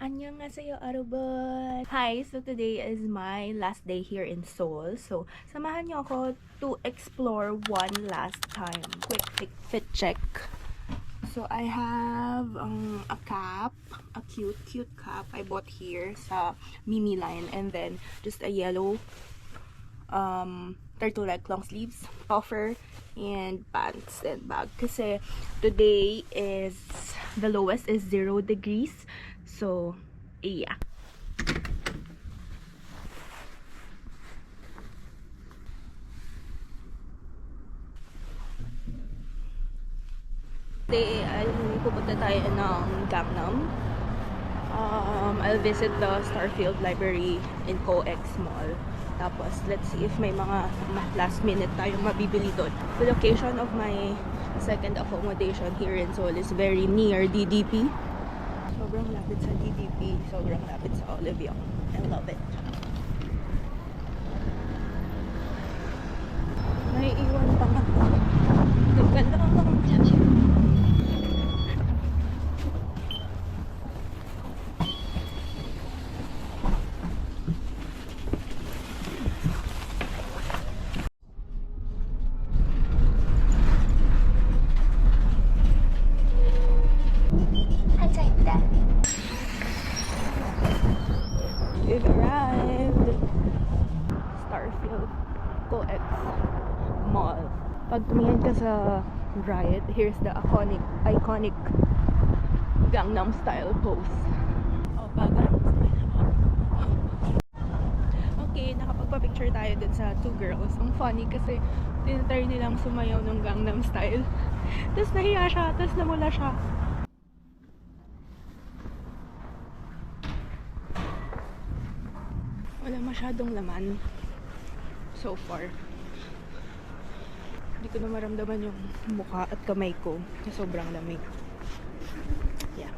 Annyeonghaseyo, Arubot! Hi! So today is my last day here in Seoul. So, samahan niyo ako to explore one last time. Quick fit check. So, I have a cap. A cute cap I bought here sa Mimi line. And then, just a yellow turtleneck long sleeves, puffer, and pants and bag. Kasi today is, the lowest is 0 degrees. So, yeah. Today, ay pupunta tayo ng Gangnam. I'll visit the Starfield Library in COEX Mall. Tapos, let's see if may mga last minute tayong mabibili doon. The location of my second accommodation here in Seoul is very near DDP. Sobrang lapit sa DDP, sobrang lapit sa Olivia. I love it. May iwan pa nga. Ganda ka lang. We've arrived. Starfield COEX Mall. Pag tumingin ka sa right, here's the iconic Gangnam style pose. Oh, baga. Okay, nakapagpa-picture tayo dun sa two girls. Ang funny kasi tinatry nilang sumayaw ng Gangnam style. Tapos nahiya siya, tapos namula siya. Wala masyadong laman so far. Hindi ko na maramdaman yung mukha at kamay ko na sobrang lamig. Yeah.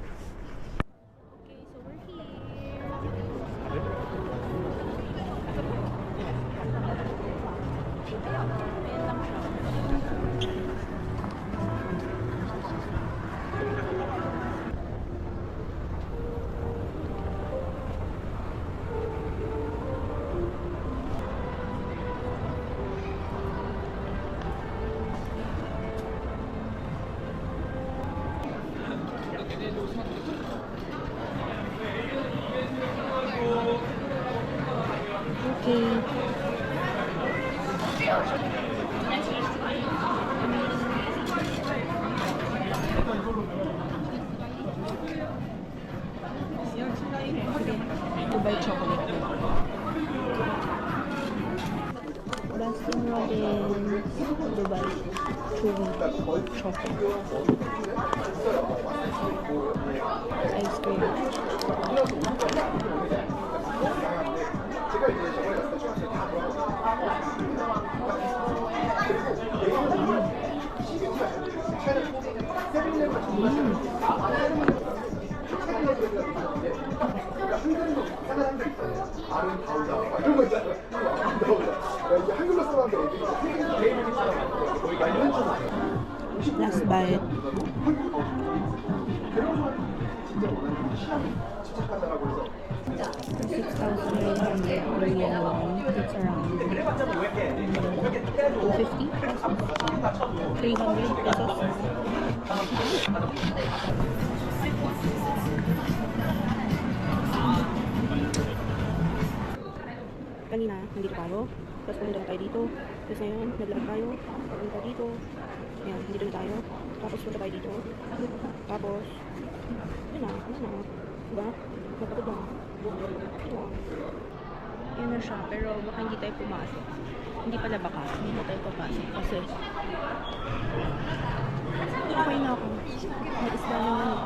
Okay, so we're here. Ayan lang siya. Okay. Dubai chocolate. Baskin Robbins Dubai chewy chocolate. Ice cream. Last bite. 6,900 Korean won. It's around 250 pesos. 300 pesos. Kanina, nandito tayo. Tapos pumunta tayo dito. Tapos ngayon, naglag tayo. Pumunta dito. Ayan, dito na tayo. Tapos punta tayo dito. Tapos, yun na. Diba? Napagod na. Yan na siya, pero baka hindi tayo pumasok. Hindi pala baka, hindi na tayo papasok kasi okay na ako. May isda naman.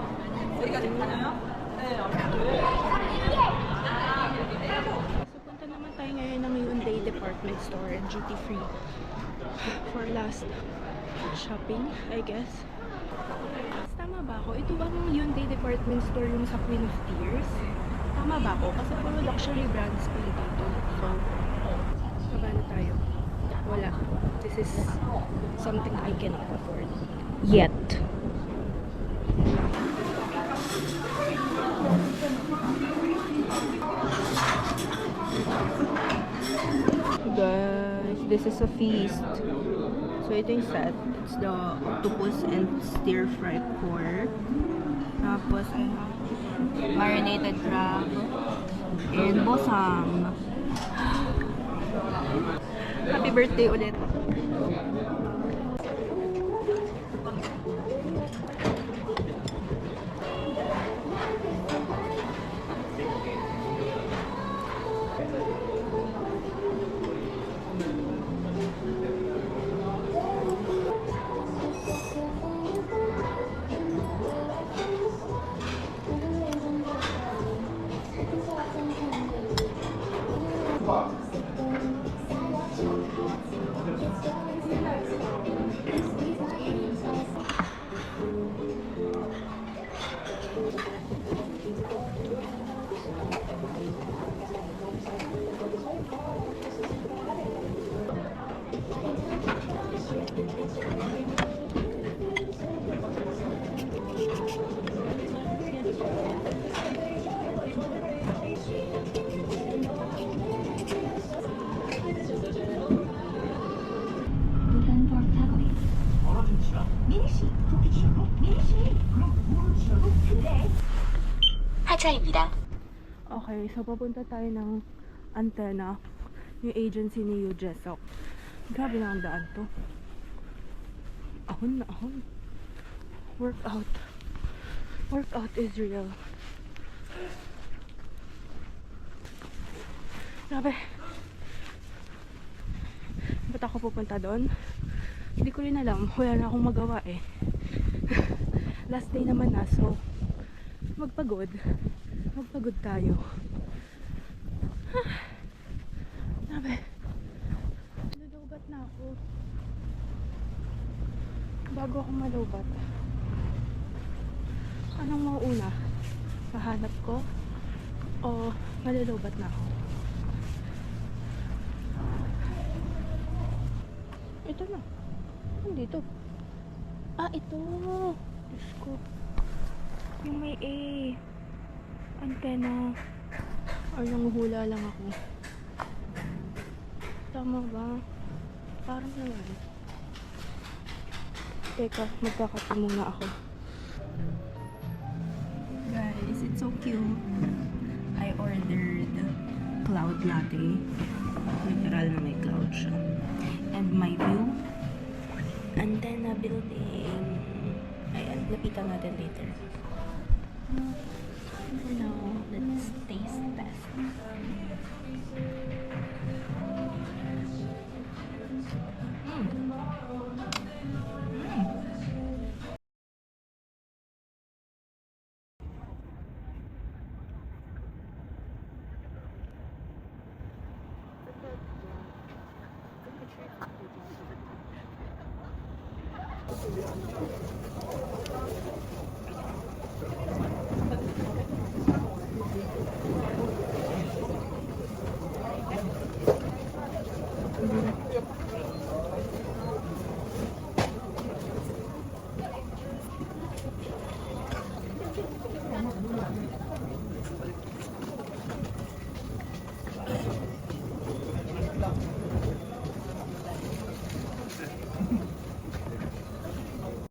So, punta naman tayo ngayon ng Hyundai Department Store and Duty Free for last shopping, I guess. Tama ba ako? Ito ba ng Hyundai Department Store yung sa Queen of Tears? Tama ba ako? Kasi puro luxury brands pala dito. So, baba na tayo. Wala. This is something I cannot afford. Yet. This is a feast. So ito yung set. It's the octopus and stir fry pork. Tapos I have marinated crab and bosam. Happy birthday ulit. 하차입니다. Okay, so papunta tayo ng Antena, yung agency ni Yu Jesok. Grabe na ang daan to. Ahon na ahon. Workout. Workout is real. Grabe. Ba't ako pupunta doon? Hindi ko rin alam. Wala na akong magawa eh. Last day naman na, so magpagod tayo. Grabe. Lulubat na ako. Bago ako malubat, anong mauuna? Mahanap ko o malulubat na ako? Ito na. Nandito. Ah, ito. Diyos ko. Yung may A. Antena. Or nanguhula lang ako. Tama ba? Parang naman. Teka, magkakape muna ako. Guys, it's so cute. I ordered cloud latte. Literal na may cloud siya. And my view. Antena building. Ayan, lapitan natin later. For now, let's taste test.